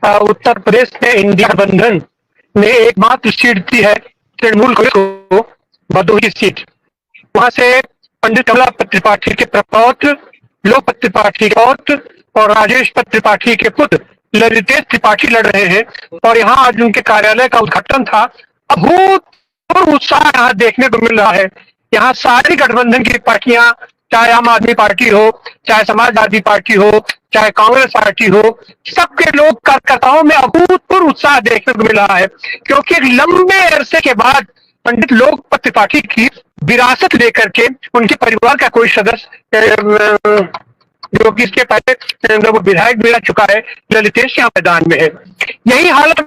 उत्तर प्रदेश में इंडिया गठबंधन ने एकमात्र सीट दी है तृणमूल कांग्रेस को, भदोही सीट। वहां से पंडित कमला त्रिपाठी के प्रपौत्र, लोकपत त्रिपाठी के पौत्र और राजेश त्रिपाठी के पुत्र ललितेश त्रिपाठी लड़ रहे हैं। और यहाँ आज उनके कार्यालय का उद्घाटन था। अभूतपूर्व उत्साह यहाँ देखने को मिल रहा है। यहाँ सारी गठबंधन की पार्टियां, चाहे आम आदमी पार्टी हो, चाहे समाजवादी पार्टी हो, चाहे कांग्रेस पार्टी हो, सबके लोग कार्यकर्ताओं में अभूतपूर्व उत्साह देखने को मिल रहा है, क्योंकि एक लंबे अरसे के बाद पंडित लोकपत त्रिपाठी की विरासत लेकर के उनके परिवार का कोई सदस्य, जो कि इसके पहले वो विधायक भी रह चुका है, ललितेश यहाँ मैदान में है। यही हालत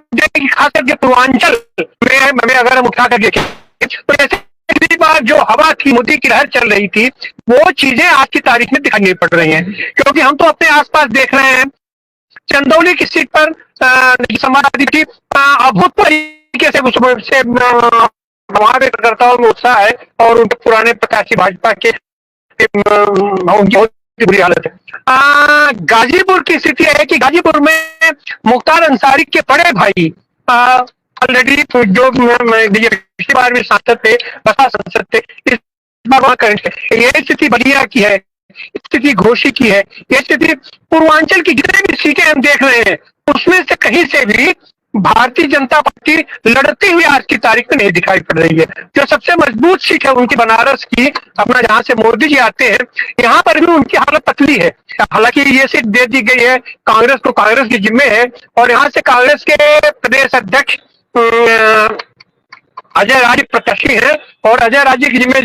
खास करके पूर्वांचल में अगर हम उठा कर देखें तो ऐसे पिछली बार जो हवा की मोदी की लहर चल रही थी, वो चीजें आज की तारीख में दिखाई नहीं पड़ रही हैं। क्योंकि हम तो अपने आसपास देख रहे हैं, चंदौली की सीट पर समाजवादी की अभूतपूर्व तरीके से वहां भी कार्यकर्ताओं में उत्साह है और उनके पुराने प्रत्याशी भाजपा के उनकी बुरी हालत है। गाजीपुर की स्थिति है कि गाजीपुर में मुख्तार अंसारी के बड़े भाई ऑलरेडी जो पिछली बार भी सांसद थे, बसपा सांसद थे, इस बार वहां करेंगे। ये स्थिति बलिया की है, स्थिति घोषी की है, ये स्थिति पूर्वांचल की जितने भी सीटें हम देख रहे हैं उसमें से कहीं से भी भारतीय जनता पार्टी लड़ती हुई आज की तारीख में नहीं दिखाई पड़ रही है। जो सबसे मजबूत सीट है उनकी बनारस की, अपना जहां से मोदी जी आते हैं, यहाँ पर भी उनकी हालत पतली है। हालांकि ये सीट दे दी गई है कांग्रेस को, कांग्रेस की जिम्मे है। और यहाँ से कांग्रेस के प्रदेश अध्यक्ष अजय राजे प्रत्याशी है और अजय राजे की जिम्मे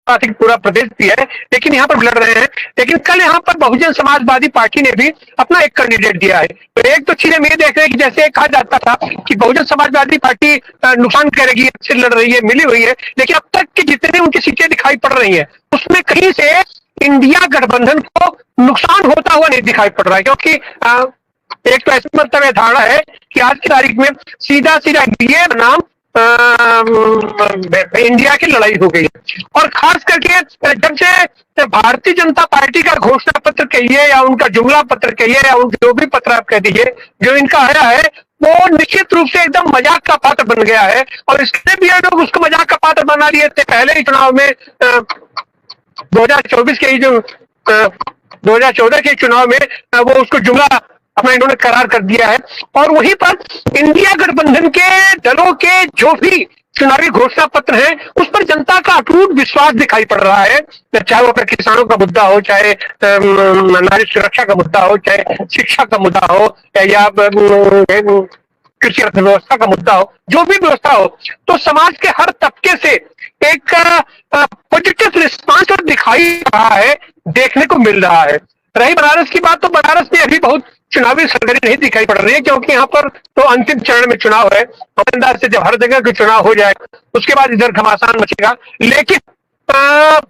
पूरा प्रदेश भी है, लेकिन यहाँ पर लड़ रहे हैं। लेकिन कल यहाँ पर बहुजन समाजवादी पार्टी ने भी अपना एक कैंडिडेट दिया है। तो एक तो चीजें हम ये देख रहे हैं कि जैसे कहा जाता था कि बहुजन समाजवादी पार्टी नुकसान करेगी, अच्छे लड़ रही है, मिली हुई है, लेकिन अब तक की जितने उनकी सीटें दिखाई पड़ रही है उसमें कहीं से इंडिया गठबंधन को नुकसान होता हुआ नहीं दिखाई पड़ रहा है। क्योंकि एक तो ऐसी मतलब धारणा है कि आज की तारीख में सीधा सीधा ये नाम इंडिया की लड़ाई हो गई है। और खास करके जब से भारतीय जनता पार्टी का घोषणा पत्र कहिए या उनका जुमला पत्र कहिए या उनका जो भी पत्र आप कह दीजिए, जो इनका आया है वो निश्चित रूप से एकदम मजाक का पात्र बन गया है। और इसलिए भी लोग उसको मजाक का पात्र बना लिए थे पहले ही चुनाव में, 2024 के ही जो 2014 के चुनाव में वो उसको जुमला अपना इन्होंने करार कर दिया है। और वहीं पर इंडिया गठबंधन के दलों के जो भी चुनावी घोषणा पत्र है उस पर जनता का अटूट विश्वास दिखाई पड़ रहा है। चाहे वो किसानों का मुद्दा हो, चाहे नारी सुरक्षा का मुद्दा हो, चाहे शिक्षा का मुद्दा हो या कृषि अर्थव्यवस्था का मुद्दा हो, जो भी व्यवस्था हो, तो समाज के हर तबके से एक पॉजिटिव रिस्पांस दिखाई रहा है, देखने को मिल रहा है। रही बनारस की बात, तो बनारस में अभी बहुत चुनावी सरगर्मी नहीं दिखाई पड़ रही है, क्योंकि यहाँ पर तो अंतिम चरण में चुनाव है। अंदाज से जब हर जगह के चुनाव हो जाए उसके बाद इधर घमासान मचेगा। लेकिन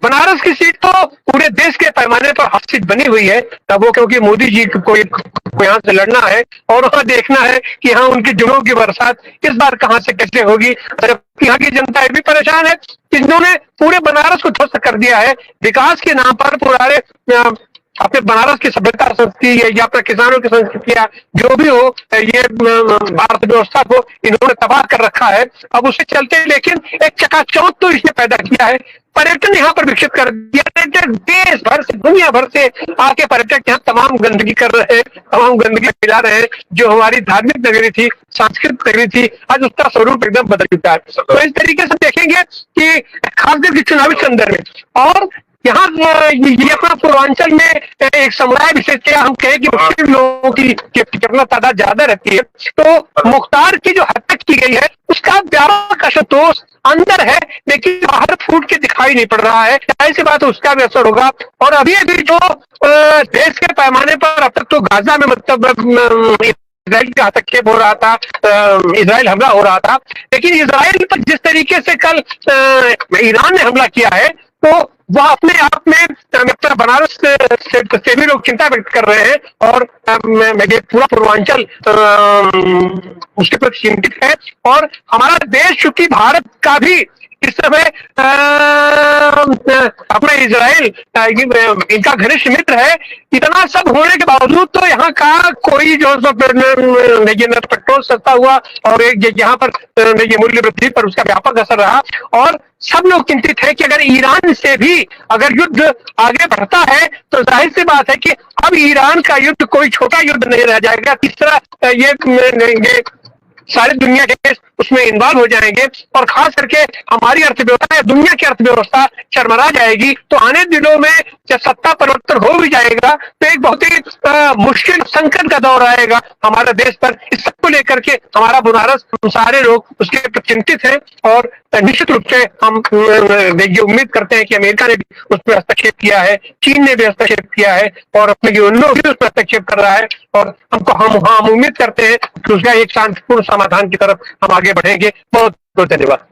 बनारस की सीट तो पूरे देश के पैमाने पर हर सीट बनी हुई है, तब वो क्योंकि मोदी जी को यहाँ से लड़ना है और वहां देखना है कि हाँ उनकी जुमलों की बरसात इस बार कहां से कैसे होगी। यहाँ की जनता भी परेशान है, इन्होंने पूरे बनारस को ध्वस्त कर दिया है विकास के नाम पर। पुराने अपने बनारस की सभ्यता संस्कृति या अपने किसानों की संस्कृतियां जो भी हो, ये भारत व्यवस्था को इन्होंने तबाह कर रखा है। अब उसके चलते लेकिन एक चकाचौंध तो इसने पैदा किया है, पर्यटन यहाँ पर विकसित कर दिया। देश भर से, दुनिया भर से आके पर्यटक यहाँ तमाम गंदगी कर रहे हैं, तमाम गंदगी फैला रहे हैं। जो हमारी धार्मिक नगरी थी, सांस्कृतिक नगरी थी, आज उसका स्वरूप एकदम बदल चुका है। तो इस तरीके से देखेंगे कि खासकर के चुनावी संदर्भ में और यहाँ ये अपना पूर्वांचल में एक समुदाय विशेषतः हम कहें कि मुस्लिम लोगों की कितना तादाद ज्यादा रहती है, तो मुख्तार की जो हत्या की गई है उसका व्यापक असंतोष अंदर है, लेकिन बाहर फूट के दिखाई नहीं पड़ रहा है। ऐसी बात उसका भी असर होगा। और अभी अभी जो देश के पैमाने पर अब तक तो गाजा में मतलब इजराइल का हस्तक्षेप हो रहा था, इजराइल हमला हो रहा था, लेकिन इजराइल पर जिस तरीके से कल ईरान ने हमला किया है, तो वह अपने आप में बनारस से भी लोग चिंता व्यक्त कर रहे हैं। और पूरा पूर्वांचल उसके प्रति चिंतित है। और हमारा देश चूंकि भारत का भी इस समय अपना इजराइल इनका घनिष्ठ मित्र है। इतना सब होने के बावजूद तो यहाँ का कोई जो न पेट्रोल सस्ता हुआ और एक यहाँ पर मूल्य वृद्धि पर उसका व्यापक असर रहा। और सब लोग चिंतित है कि अगर ईरान से भी अगर युद्ध आगे बढ़ता है तो जाहिर सी बात है कि अब ईरान का युद्ध कोई छोटा युद्ध नहीं रह जाएगा। तीसरा ये सारी दुनिया के उसमें इन्वॉल्व हो जाएंगे और खास करके हमारी अर्थव्यवस्था या दुनिया की अर्थव्यवस्था चरमरा जाएगी। तो आने दिनों में जब सत्ता परिवर्तन हो भी जाएगा तो एक बहुत ही मुश्किल संकट का दौर आएगा हमारे देश पर। इस सबको लेकर के हमारा बनारस सारे लोग उसके चिंतित हैं और निश्चित रूप से हम देखिए उम्मीद करते हैं कि अमेरिका ने भी उस पर हस्तक्षेप किया है, चीन ने भी हस्तक्षेप किया है और अपने यूएनओ भी उस पर हस्तक्षेप कर रहा है। और हम उम्मीद करते हैं कि उसका एक शांतिपूर्ण समाधान की तरफ हम आगे बढ़ेंगे। बहुत बहुत धन्यवाद।